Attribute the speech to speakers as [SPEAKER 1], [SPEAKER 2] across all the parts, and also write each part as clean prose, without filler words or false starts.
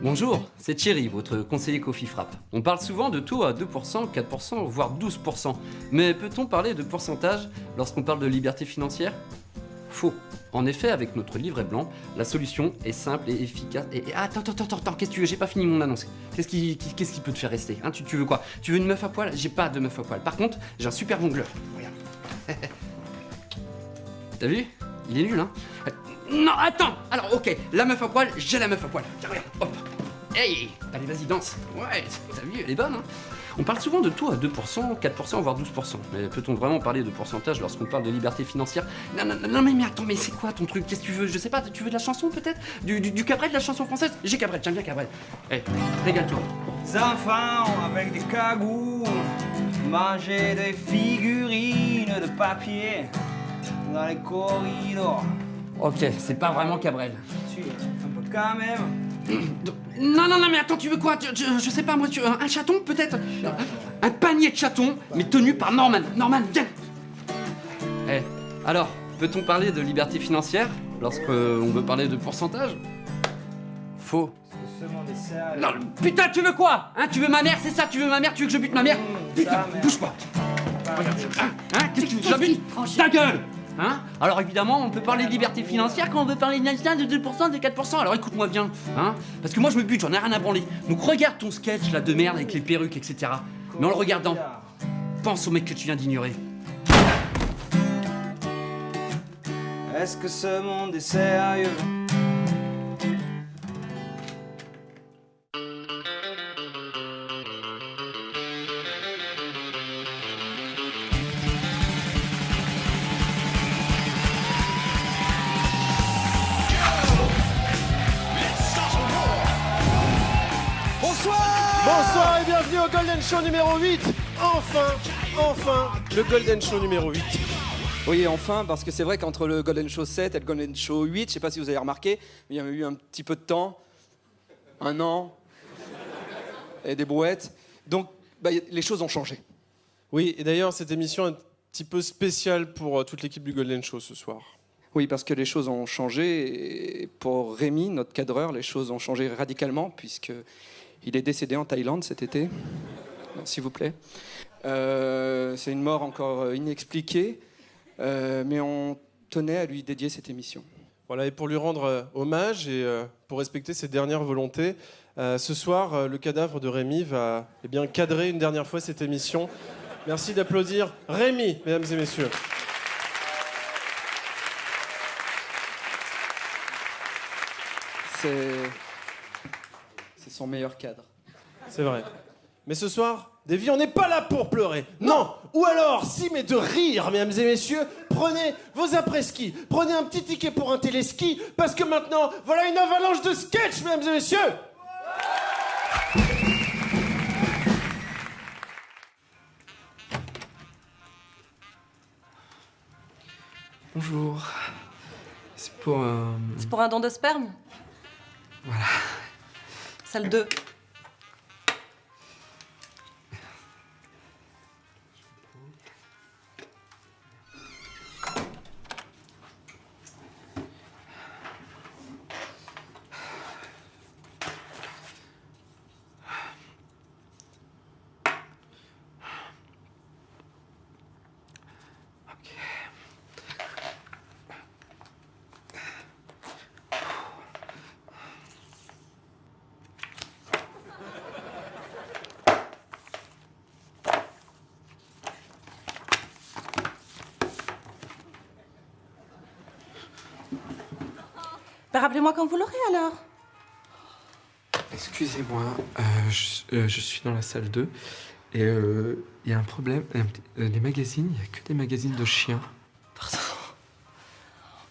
[SPEAKER 1] Bonjour, c'est Thierry, votre conseiller Coffee Frappe. On parle souvent de taux à 2%, 4%, voire 12%. Mais peut-on parler de pourcentage lorsqu'on parle de liberté financière? Faux. En effet, avec notre livret blanc, la solution est simple et efficace. Attends, qu'est-ce que tu veux? J'ai pas fini mon annonce. Qu'est-ce qui peut te faire rester, hein? Tu veux quoi? Tu veux une meuf à poil? J'ai pas de meuf à poil. Par contre, j'ai un super jongleur. Regarde. T'as vu? Il est nul, hein? Non, attends! Alors, ok, la meuf à poil, j'ai la meuf à poil. Tiens, regarde, hop! Hey! Allez, vas-y, danse! Ouais, t'as vu, elle est bonne, hein? On parle souvent de taux à 2%, 4%, voire 12%. Mais peut-on vraiment parler de pourcentage lorsqu'on parle de liberté financière? Non, mais attends, mais c'est quoi ton truc? Qu'est-ce que tu veux? Je sais pas, tu veux de la chanson peut-être? Du Cabrel, de la chanson française? J'ai Cabrel, tiens, viens Cabrel. Hey, régale-toi.
[SPEAKER 2] Des enfants avec des cagoules, manger des figurines de papier dans les corridors.
[SPEAKER 1] Ok, c'est pas vraiment Cabrel.
[SPEAKER 2] Tu un peu quand même.
[SPEAKER 1] Non, mais attends, tu veux quoi? Je sais pas, moi, un chaton, peut-être? Un panier de chatons, mais tenu par Norman. Norman, viens! Eh, alors, peut-on parler de liberté financière lorsqu'on veut parler de pourcentage? Faux.
[SPEAKER 2] Ce monde est sérieux.
[SPEAKER 1] Non, putain, tu veux quoi? Hein, tu veux ma mère, c'est ça? Tu veux ma mère? Tu veux que je bute ma mère? Putain,
[SPEAKER 2] ta mère.
[SPEAKER 1] bouge pas! Regarde, hein, qu'est-ce que tu veux? Je la bute? Ta gueule! Hein? Alors évidemment, on peut parler de liberté financière quand on veut parler de 2%, de 4%. Alors écoute-moi bien, hein? Parce que moi je me bute, j'en ai rien à branler. Donc regarde ton sketch là de merde avec les perruques, etc. Mais en le regardant, pense au mec que tu viens d'ignorer.
[SPEAKER 2] Est-ce que ce monde est sérieux?
[SPEAKER 3] Bonsoir et bienvenue au Golden Show numéro 8. Enfin, le Golden Show numéro 8.
[SPEAKER 4] Oui, enfin, parce que c'est vrai qu'entre le Golden Show 7 et le Golden Show 8, je sais pas si vous avez remarqué, mais il y a eu un petit peu de temps, un an, et des brouettes. Donc, les choses ont changé.
[SPEAKER 3] Oui, et d'ailleurs, cette émission est un petit peu spéciale pour toute l'équipe du Golden Show ce soir.
[SPEAKER 4] Oui, parce que les choses ont changé. Et pour Rémi, notre cadreur, les choses ont changé radicalement, puisqu'il est décédé en Thaïlande cet été. S'il vous plaît. C'est une mort encore inexpliquée, mais on tenait à lui dédier cette émission.
[SPEAKER 3] Voilà, et pour lui rendre hommage et pour respecter ses dernières volontés, ce soir, le cadavre de Rémi va cadrer une dernière fois cette émission. Merci d'applaudir Rémi, mesdames et messieurs.
[SPEAKER 4] C'est son meilleur cadre.
[SPEAKER 3] C'est vrai. Mais ce soir, Davy, on n'est pas là pour pleurer. Non. Ou alors, si, mais de rire, mesdames et messieurs, prenez vos après-ski, prenez un petit ticket pour un téléski, parce que maintenant, voilà une avalanche de sketch, mesdames et messieurs.
[SPEAKER 5] Bonjour. C'est pour
[SPEAKER 6] C'est pour un don de sperme?
[SPEAKER 5] Voilà.
[SPEAKER 6] Salle 2. Rappelez-moi quand vous l'aurez alors.
[SPEAKER 5] Excusez-moi, je suis dans la salle 2 et il y a un problème. Les magazines, il n'y a que des magazines de chiens.
[SPEAKER 6] Pardon.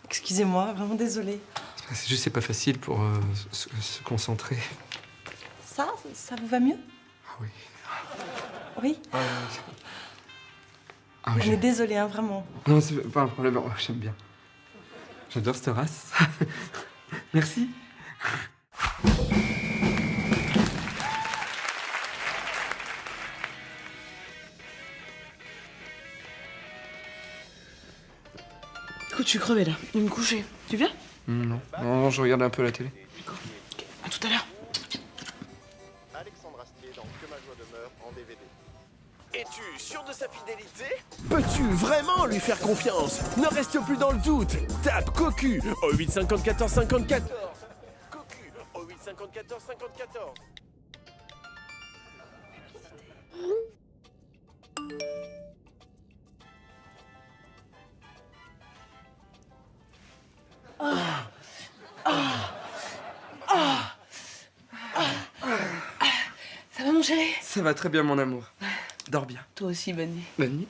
[SPEAKER 6] Excusez-moi, vraiment désolée.
[SPEAKER 5] C'est juste, c'est pas facile pour se concentrer.
[SPEAKER 6] Ça vous va mieux?
[SPEAKER 5] Ah oui.
[SPEAKER 6] Oui.
[SPEAKER 5] Ah oui,
[SPEAKER 6] On est désolé, hein, vraiment.
[SPEAKER 5] Non, c'est pas un problème. Oh, j'aime bien. J'adore cette race. Merci.
[SPEAKER 7] Écoute, je suis crevé là. Il me coucher. Tu viens?
[SPEAKER 5] Non, je regarde un peu la télé.
[SPEAKER 7] Ok, à tout à l'heure.
[SPEAKER 3] Es-tu sûr de sa fidélité? Peux-tu vraiment lui faire confiance? Ne reste plus dans le doute. Tape Cocu au 8 54 54. Cocu au 8 54 54.
[SPEAKER 7] Ça va, mon chéri?
[SPEAKER 5] Ça va très bien, mon amour. Dors bien.
[SPEAKER 7] Toi aussi, bonne nuit.
[SPEAKER 5] Bonne nuit.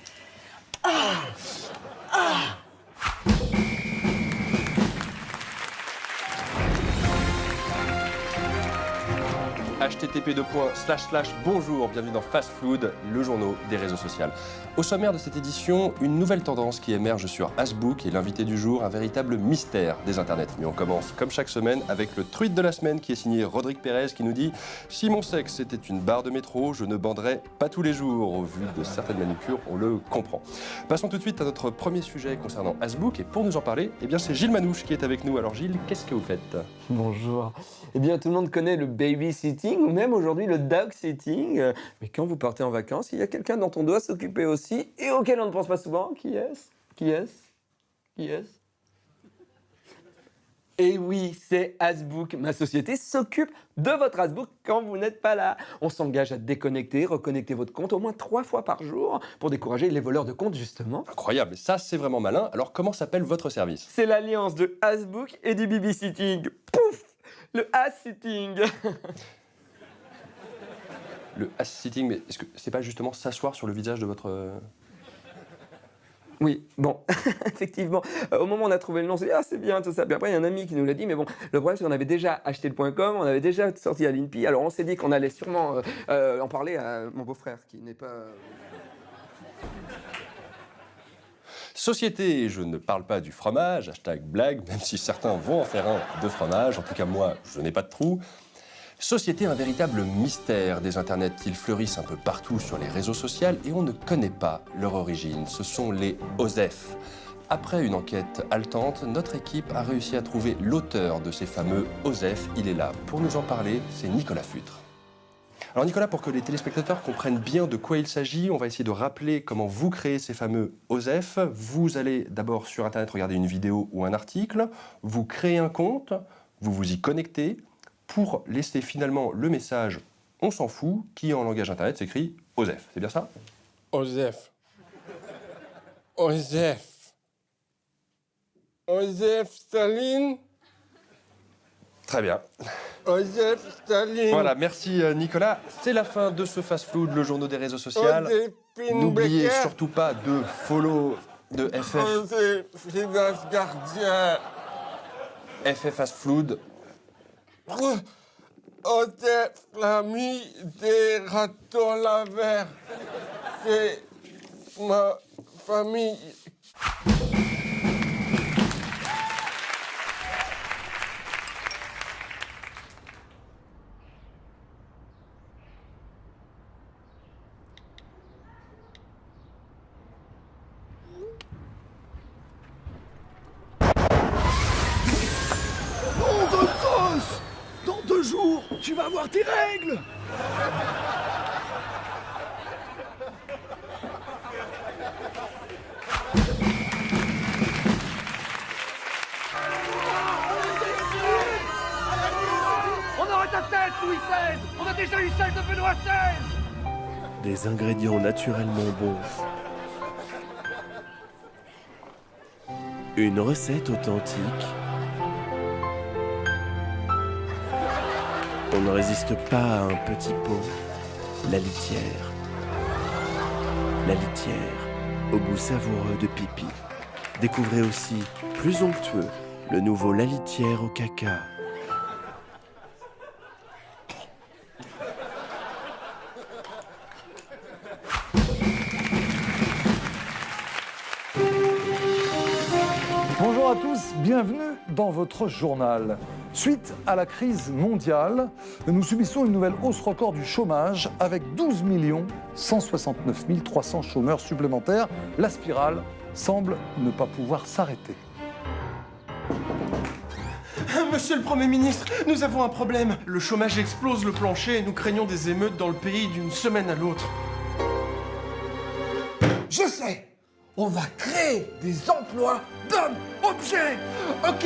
[SPEAKER 8] http://bonjour, bienvenue dans Fast Food, le journal des réseaux sociaux. Au sommaire de cette édition, une nouvelle tendance qui émerge sur Facebook et l'invité du jour, un véritable mystère des internets. Mais on commence comme chaque semaine avec le tweet de la semaine qui est signé Rodrigue Pérez qui nous dit « Si mon sexe était une barre de métro, je ne banderais pas tous les jours ». Au vu de certaines manucures, on le comprend. Passons tout de suite à notre premier sujet concernant Facebook et pour nous en parler, eh bien c'est Gilles Manouche qui est avec nous. Alors Gilles, qu'est-ce que vous faites?
[SPEAKER 9] Bonjour. Eh bien, tout le monde connaît le babysitting ou même aujourd'hui le dog sitting. Mais quand vous partez en vacances, il y a quelqu'un dont on doit s'occuper aussi et auquel on ne pense pas souvent. Qui est-ce? Qui est-ce? Qui est-ce? Et oui, c'est Hasbook. Ma société s'occupe de votre Hasbook quand vous n'êtes pas là. On s'engage à déconnecter, reconnecter votre compte au moins 3 fois par jour pour décourager les voleurs de comptes, justement.
[SPEAKER 8] Incroyable, et ça c'est vraiment malin. Alors comment s'appelle votre service?
[SPEAKER 9] C'est l'alliance de Hasbook et du babysitting. Pouf! Le ass-sitting.
[SPEAKER 8] Le ass-sitting, mais est-ce que c'est pas justement s'asseoir sur le visage de votre...
[SPEAKER 9] Oui, bon, effectivement, au moment où on a trouvé le nom, on s'est dit « Ah, c'est bien, tout ça ». Puis après, il y a un ami qui nous l'a dit, mais bon, le problème, c'est qu'on avait déjà acheté le .com, on avait déjà sorti à l'INPI, alors on s'est dit qu'on allait sûrement en parler à mon beau-frère, qui n'est pas...
[SPEAKER 8] Société, je ne parle pas du fromage, hashtag blague, même si certains vont en faire un de fromage, en tout cas moi, je n'ai pas de trou. Société, un véritable mystère des internets. Ils fleurissent un peu partout sur les réseaux sociaux et on ne connaît pas leur origine. Ce sont les OSEF. Après une enquête haletante, notre équipe a réussi à trouver l'auteur de ces fameux OSEF. Il est là pour nous en parler, c'est Nicolas Futre. Alors Nicolas, pour que les téléspectateurs comprennent bien de quoi il s'agit, on va essayer de rappeler comment vous créez ces fameux OSEF. Vous allez d'abord sur Internet regarder une vidéo ou un article, vous créez un compte, vous vous y connectez pour laisser finalement le message « on s'en fout » qui en langage Internet s'écrit OSEF. C'est bien ça?
[SPEAKER 3] OSEF. OSEF. OSEF Staline.
[SPEAKER 8] Très bien.
[SPEAKER 3] OSEF Staline.
[SPEAKER 8] Voilà, merci Nicolas. C'est la fin de ce Fast Food, le journal des réseaux sociaux. N'oubliez surtout pas de follow de FF.
[SPEAKER 3] OSEF Finance Gardien.
[SPEAKER 8] FF Fast Food.
[SPEAKER 3] OSEF l'ami des ratons laveurs. C'est ma famille.
[SPEAKER 10] Dans 2 jours, tu vas avoir tes règles.
[SPEAKER 1] On aura ta tête, Louis XVI. On a déjà eu celle de Benoît XVI.
[SPEAKER 3] Des ingrédients naturellement bons. Une recette authentique. On ne résiste pas à un petit pot. La litière. La litière, au goût savoureux de pipi. Découvrez aussi, plus onctueux, le nouveau La litière au caca.
[SPEAKER 10] Bonjour à tous, bienvenue dans votre journal. Suite à la crise mondiale, nous subissons une nouvelle hausse record du chômage avec 12 169 300 chômeurs supplémentaires. La spirale semble ne pas pouvoir s'arrêter.
[SPEAKER 3] Monsieur le Premier ministre, nous avons un problème. Le chômage explose le plancher et nous craignons des émeutes dans le pays d'une semaine à l'autre. Je sais. On va créer des emplois d'hommes-objets. Ok.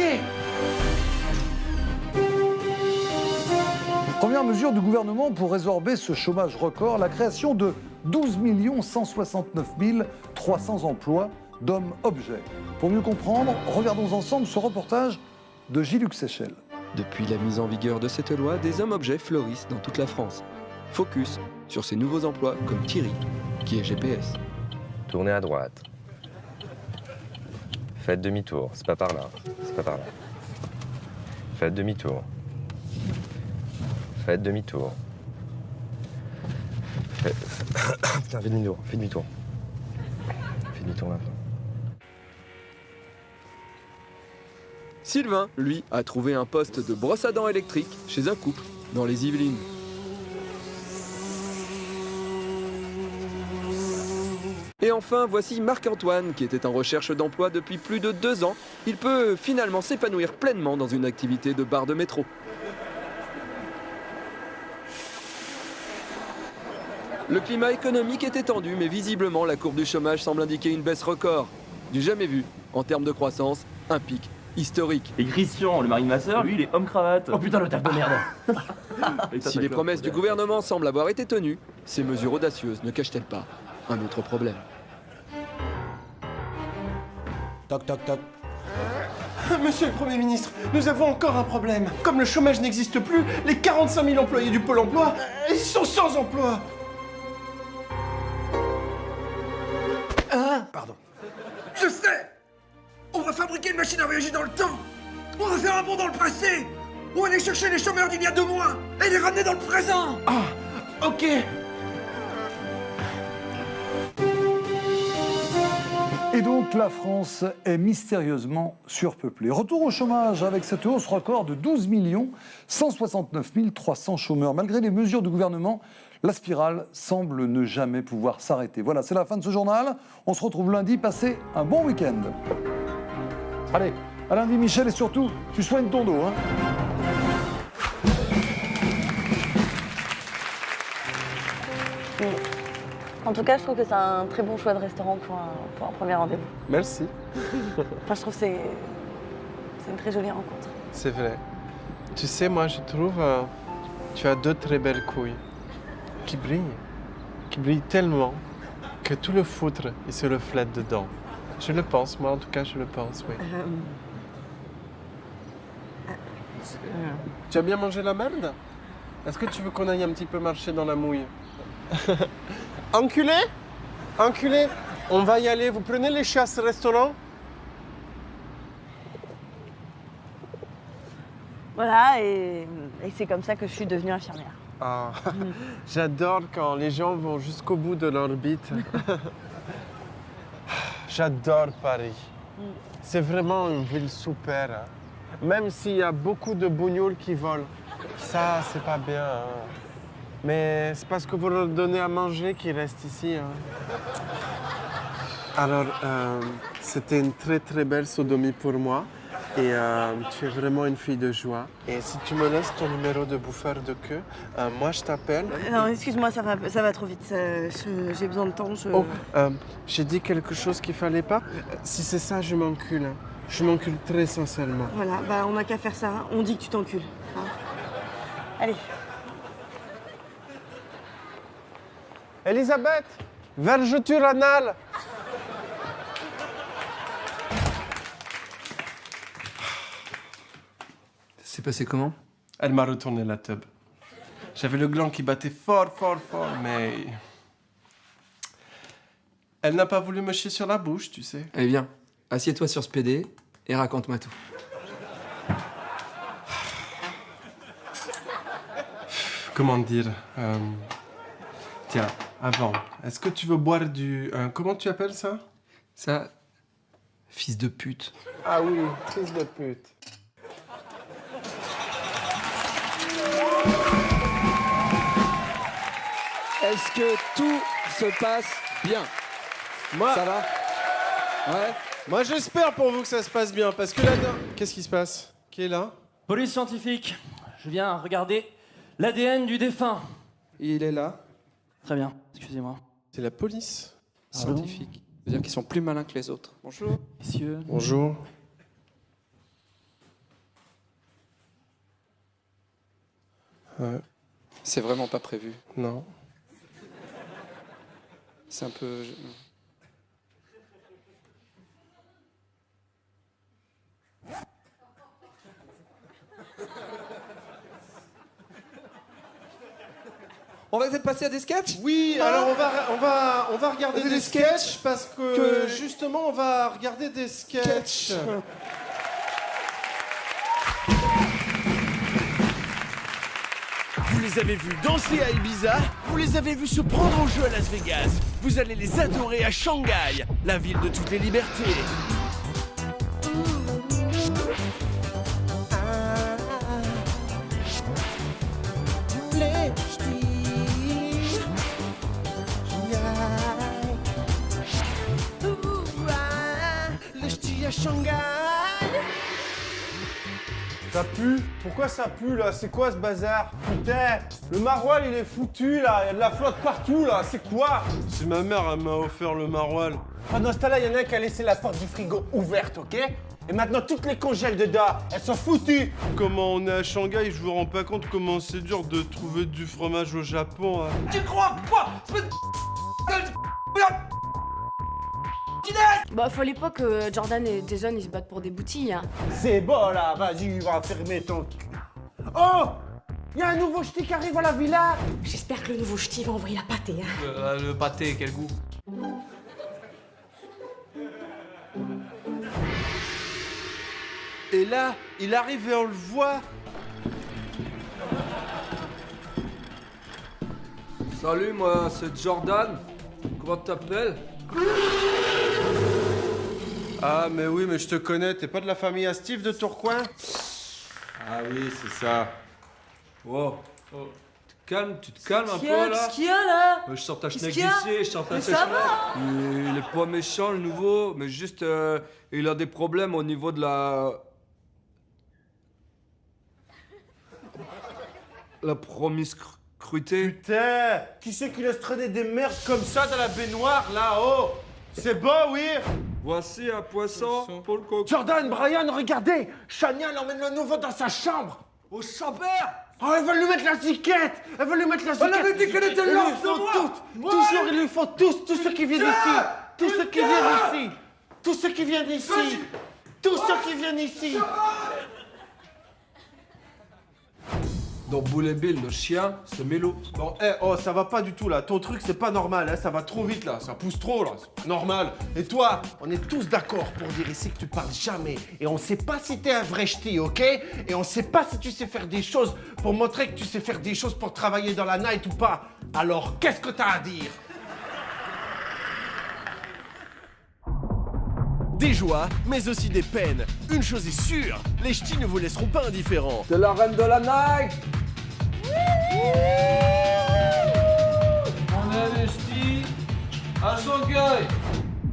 [SPEAKER 10] Première mesure du gouvernement pour résorber ce chômage record, la création de 12 169 300 emplois d'hommes-objets. Pour mieux comprendre, regardons ensemble ce reportage de Gilles Seychelles.
[SPEAKER 4] Depuis la mise en vigueur de cette loi, des hommes-objets fleurissent dans toute la France. Focus sur ces nouveaux emplois comme Thierry, qui est GPS.
[SPEAKER 11] Tournez à droite. Faites demi-tour, c'est pas par là, c'est pas par là. Faites demi-tour. Faites demi-tour. Putain, fais demi-tour, fais demi-tour. Fais demi-tour maintenant.
[SPEAKER 4] Sylvain, lui, a trouvé un poste de brosse à dents électrique chez un couple dans les Yvelines. Et enfin, voici Marc-Antoine, qui était en recherche d'emploi depuis plus de 2 ans. Il peut finalement s'épanouir pleinement dans une activité de bar de métro. Le climat économique est étendu, mais visiblement, la courbe du chômage semble indiquer une baisse record. Du jamais vu, en termes de croissance, un pic historique.
[SPEAKER 12] Et Christian, le mari de ma sœur, lui, il est homme-cravate. Oh putain, le taf de merde.
[SPEAKER 4] Si les promesses du gouvernement semblent avoir été tenues, ces mesures audacieuses ne cachent-elles pas un autre problème?
[SPEAKER 3] Toc, toc, toc. Monsieur le Premier ministre, nous avons encore un problème. Comme le chômage n'existe plus, les 45 000 employés du Pôle emploi, ils sont sans emploi. Pardon.
[SPEAKER 13] Je sais! On va fabriquer une machine à voyager dans le temps! On va faire un bond dans le passé! On va aller chercher les chômeurs d'il y a 2 mois et les ramener dans le présent!
[SPEAKER 3] Ah, ok.
[SPEAKER 10] Et donc la France est mystérieusement surpeuplée. Retour au chômage avec cette hausse record de 12 169 300 chômeurs. Malgré les mesures du gouvernement, la spirale semble ne jamais pouvoir s'arrêter. Voilà, c'est la fin de ce journal. On se retrouve lundi. Passez un bon week-end. Allez, à lundi Michel, et surtout, tu soignes ton dos, hein.
[SPEAKER 14] En tout cas, je trouve que c'est un très bon choix de restaurant pour un premier rendez-vous.
[SPEAKER 3] Merci.
[SPEAKER 14] Enfin, je trouve que c'est une très jolie rencontre.
[SPEAKER 3] C'est vrai. Tu sais, moi, je trouve tu as 2 très belles couilles qui brillent tellement que tout le foutre, il se reflète dedans. Je le pense, moi en tout cas, je le pense, oui. Tu as bien mangé la merde? Est-ce que tu veux qu'on aille un petit peu marcher dans la mouille? Enculé? Enculé? On va y aller. Vous prenez les chats à ce restaurant?
[SPEAKER 14] Voilà, et c'est comme ça que je suis devenue infirmière.
[SPEAKER 3] Ah, j'adore quand les gens vont jusqu'au bout de leur bite. J'adore Paris. C'est vraiment une ville super. Hein. Même s'il y a beaucoup de bougnoules qui volent. Ça, c'est pas bien. Hein. Mais c'est parce que vous leur donnez à manger qu'ils restent ici. Hein. Alors, c'était une très très belle sodomie pour moi. Et tu es vraiment une fille de joie. Et si tu me laisses ton numéro de bouffeur de queue, moi je t'appelle.
[SPEAKER 7] Non, excuse-moi, ça va trop vite. J'ai besoin de temps.
[SPEAKER 3] Oh, j'ai dit quelque chose qu'il fallait pas. Si c'est ça, je m'encule. Hein. Je m'encule très sincèrement.
[SPEAKER 7] Voilà, bah on n'a qu'à faire ça. On dit que tu t'encules. Hein. Allez.
[SPEAKER 3] Elisabeth, vergeture anale.
[SPEAKER 5] C'est passé comment?
[SPEAKER 3] Elle m'a retourné la teub. J'avais le gland qui battait fort, mais... Elle n'a pas voulu me chier sur la bouche, tu sais.
[SPEAKER 5] Allez, viens, assieds-toi sur ce PD et raconte-moi tout.
[SPEAKER 3] Comment dire Tiens, avant, est-ce que tu veux boire du... comment tu appelles ça?
[SPEAKER 5] Ça, fils de pute.
[SPEAKER 3] Ah oui, fils de pute.
[SPEAKER 4] Est-ce que tout se passe bien?
[SPEAKER 3] Moi...
[SPEAKER 4] Ça va? Ouais.
[SPEAKER 3] Moi, j'espère pour vous que ça se passe bien, parce que là... Qu'est-ce qui se passe? Qui est là?
[SPEAKER 12] Police scientifique. Je viens regarder l'ADN du défunt.
[SPEAKER 4] Il est là.
[SPEAKER 12] Très bien, excusez-moi.
[SPEAKER 3] C'est la police.
[SPEAKER 4] scientifiques. C'est-à-dire qu'ils sont plus malins que les autres. Bonjour.
[SPEAKER 12] Messieurs.
[SPEAKER 3] Bonjour.
[SPEAKER 4] C'est vraiment pas prévu.
[SPEAKER 3] Non.
[SPEAKER 4] C'est un peu...
[SPEAKER 9] On va peut-être passer à des sketchs?
[SPEAKER 3] Oui, alors on va regarder des sketchs parce que justement on va regarder des sketchs.
[SPEAKER 15] Vous les avez vus danser à Ibiza, vous les avez vus se prendre au jeu à Las Vegas. Vous allez les adorer à Shanghai, la ville de toutes les libertés.
[SPEAKER 3] Shanghai. Ça pue? Pourquoi ça pue là? C'est quoi ce bazar? Putain, le maroilles il est foutu là, il y a de la flotte partout là, c'est quoi? C'est ma mère, elle m'a offert le maroilles. Pendant ce temps-là, il y en a un qui a laissé la porte du frigo ouverte, ok? Et maintenant toutes les congèles dedans, elles sont foutues. Comment on est à Shanghai, je vous rends pas compte comment c'est dur de trouver du fromage au Japon. Hein.
[SPEAKER 13] Tu crois quoi?
[SPEAKER 7] Bah, fallait pas que Jordan et Jason ils se battent pour des boutilles. Hein.
[SPEAKER 3] C'est bon là, vas-y, va fermer ton... Oh! Il y a un nouveau ch'ti qui arrive à la villa.
[SPEAKER 7] J'espère que le nouveau ch'ti va envoyer la pâtée. Hein.
[SPEAKER 12] Le pâté, quel goût.
[SPEAKER 3] Et là, il arrive et on le voit.
[SPEAKER 9] Salut, moi, c'est Jordan. Comment t'appelles?
[SPEAKER 3] Ah, mais oui, mais je te connais. T'es pas de la famille à Steve de Tourcoing? Ah oui, c'est ça.
[SPEAKER 9] Wow. Tu te calmes un peu là.
[SPEAKER 6] Qu'est-ce qu'il y a là?
[SPEAKER 9] Je sors ta schneck
[SPEAKER 6] qu'il y a?
[SPEAKER 9] d'ici, je sors ta
[SPEAKER 6] Mais
[SPEAKER 9] schneck.
[SPEAKER 6] ça va?
[SPEAKER 9] Il est pas méchant le nouveau, mais juste il a des problèmes au niveau de la promiscuité.
[SPEAKER 3] Putain, qui c'est qui laisse traîner des merdes comme ça dans la baignoire là-haut? C'est beau, oui?
[SPEAKER 9] Voici un poisson pour le coco.
[SPEAKER 3] Jordan, Brian, regardez! Chania emmène le nouveau dans sa chambre!
[SPEAKER 9] Au chambert!
[SPEAKER 3] Oh, elle va lui mettre la ziquette! Elle va lui mettre la ziquette!
[SPEAKER 9] On avait dit qu'elle était
[SPEAKER 3] Ils
[SPEAKER 9] là,
[SPEAKER 3] lui font toutes! Toujours, ils lui font tous ceux qui viennent ici! Tous ceux qui viennent ici! Tous ceux qui viennent ici! Tous ceux qui viennent ici!
[SPEAKER 9] Dans Boule et Bill, le chien, c'est Mélo.
[SPEAKER 3] Bon, oh, ça va pas du tout là. Ton truc, c'est pas normal, hein. Ça va trop vite là. Ça pousse trop là. C'est normal. Et toi, on est tous d'accord pour dire ici que tu parles jamais. Et on sait pas si t'es un vrai ch'ti, ok? Et on sait pas si tu sais faire des choses pour montrer que tu sais faire des choses pour travailler dans la night ou pas. Alors, qu'est-ce que t'as à dire?
[SPEAKER 15] Des joies, mais aussi des peines. Une chose est sûre, les ch'tis ne vous laisseront pas indifférents.
[SPEAKER 9] C'est la reine de la night! On est les ch'tis à Shanghai!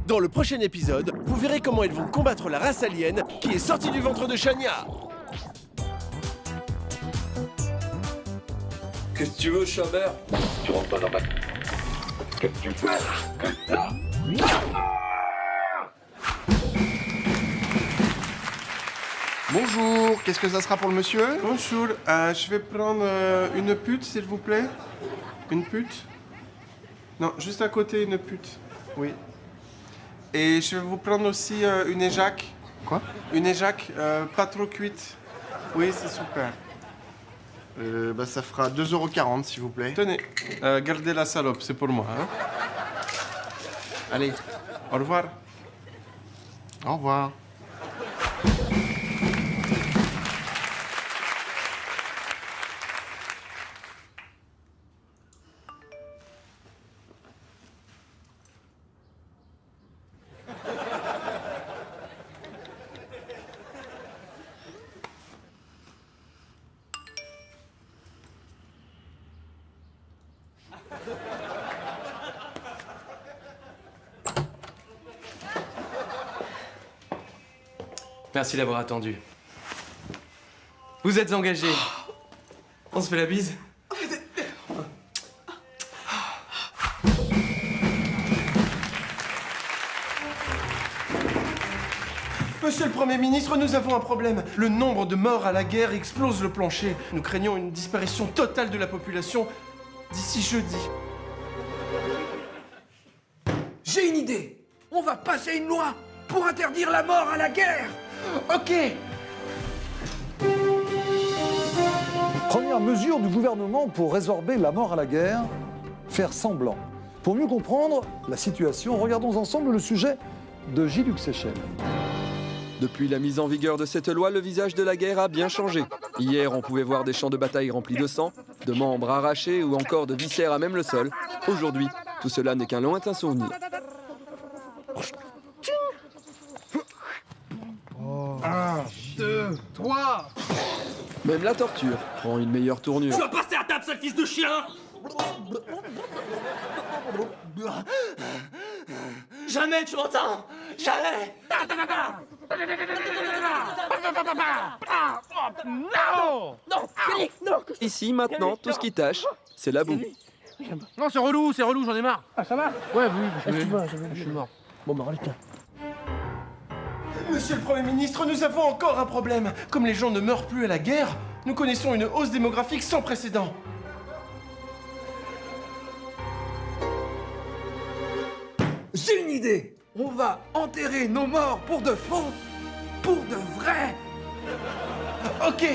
[SPEAKER 15] Dans le prochain épisode, vous verrez comment ils vont combattre la race alien qui est sortie du ventre de Chania.
[SPEAKER 9] Qu'est-ce que tu veux, Chabert?
[SPEAKER 11] Tu rentres pas dans ma... Qu'est-ce que tu fais?
[SPEAKER 16] Bonjour, qu'est-ce que ça sera pour le monsieur?
[SPEAKER 3] Bonjour, je vais prendre une pute, s'il vous plaît. Une pute? Non, juste à côté, une pute. Oui. Et je vais vous prendre aussi une éjac.
[SPEAKER 16] Quoi?
[SPEAKER 3] Une éjac, pas trop cuite. Oui, c'est super.
[SPEAKER 16] Bah ça fera 2,40 €, s'il vous plaît.
[SPEAKER 3] Tenez, gardez la salope, c'est pour moi. Hein? Allez, au revoir.
[SPEAKER 16] Au revoir.
[SPEAKER 12] Merci d'avoir attendu. Vous êtes engagés. On se fait la bise?
[SPEAKER 3] Monsieur le Premier ministre, nous avons un problème. Le nombre de morts à la guerre explose le plancher. Nous craignons une disparition totale de la population d'ici jeudi.
[SPEAKER 13] J'ai une idée. On va passer une loi pour interdire la mort à la guerre.
[SPEAKER 3] Ok.
[SPEAKER 10] Première mesure du gouvernement pour résorber la mort à la guerre, faire semblant. Pour mieux comprendre la situation, regardons ensemble le sujet de Gilles Seychelles.
[SPEAKER 4] Depuis la mise en vigueur de cette loi, le visage de la guerre a bien changé. Hier, on pouvait voir des champs de bataille remplis de sang, de membres arrachés ou encore de viscères à même le sol. Aujourd'hui, tout cela n'est qu'un lointain souvenir.
[SPEAKER 13] 1, 2, 3.
[SPEAKER 4] Même la torture prend une meilleure tournure.
[SPEAKER 13] Tu vas passer à table, sale fils de chien. Jamais tu m'entends. Jamais. Non. Non.
[SPEAKER 4] Ici, maintenant, tout ce qui tâche, c'est la boue.
[SPEAKER 12] Non, c'est relou, j'en ai marre. Ah, ça va? Ouais, oui, je suis mort. Bon, bah, allez, tiens.
[SPEAKER 3] Monsieur le Premier ministre, nous avons encore un problème. Comme les gens ne meurent plus à la guerre, nous connaissons une hausse démographique sans précédent.
[SPEAKER 13] J'ai une idée. On va enterrer nos morts pour de faux, pour de vrai.
[SPEAKER 3] Ok.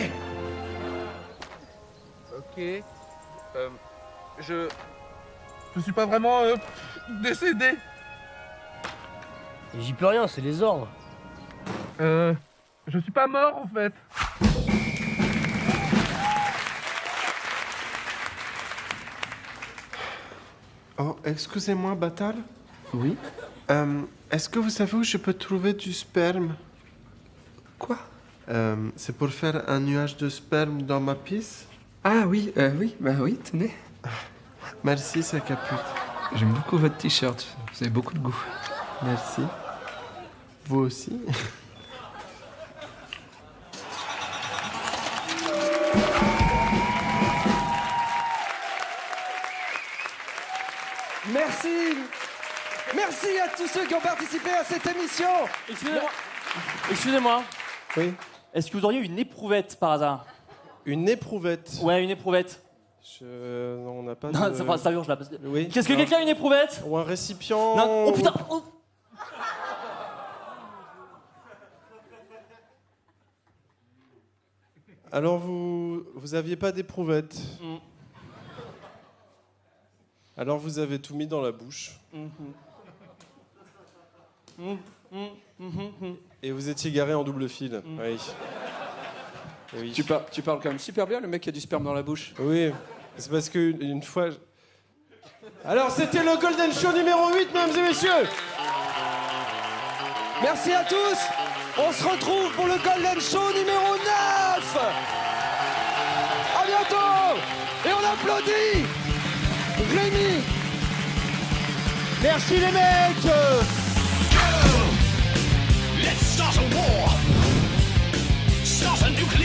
[SPEAKER 12] Ok. Je suis pas vraiment décédé.
[SPEAKER 17] J'y peux rien, c'est les ordres.
[SPEAKER 12] Je suis pas mort en fait.
[SPEAKER 3] Oh, excusez-moi, Batal.
[SPEAKER 1] Oui.
[SPEAKER 3] Est-ce que vous savez où je peux trouver du sperme?
[SPEAKER 1] Quoi?
[SPEAKER 3] C'est pour faire un nuage de sperme dans ma pisse?
[SPEAKER 1] Ah oui, oui, tenez.
[SPEAKER 3] Merci, ça capute.
[SPEAKER 5] J'aime beaucoup votre t-shirt, vous avez beaucoup de goût.
[SPEAKER 3] Merci. Vous aussi.
[SPEAKER 18] Merci. Merci à tous ceux qui ont participé à cette émission.
[SPEAKER 17] Excusez-moi.
[SPEAKER 3] Oui.
[SPEAKER 17] Est-ce que vous auriez une éprouvette par hasard?
[SPEAKER 3] Une éprouvette?
[SPEAKER 17] Ouais, une éprouvette.
[SPEAKER 3] Non, on n'a pas
[SPEAKER 17] Non,
[SPEAKER 3] de...
[SPEAKER 17] ça urge là.
[SPEAKER 3] Oui.
[SPEAKER 17] Qu'est-ce que quelqu'un a une éprouvette?
[SPEAKER 3] Ou un récipient...
[SPEAKER 17] Non. Oh putain. Oh.
[SPEAKER 3] Alors vous aviez pas d'éprouvette. Alors vous avez tout mis dans la bouche. Et vous étiez garé en double fil. Oui. Oui.
[SPEAKER 4] Tu parles quand même super bien, le mec qui a du sperme dans la bouche.
[SPEAKER 3] Oui, c'est parce qu'une fois... Alors c'était le Golden Show numéro 8, mesdames et messieurs.
[SPEAKER 18] Merci à tous. On se retrouve pour le Golden Show numéro 9. À bientôt. Et on applaudit Rémi.
[SPEAKER 15] Merci les mecs. Let's start a war. Start a nuclear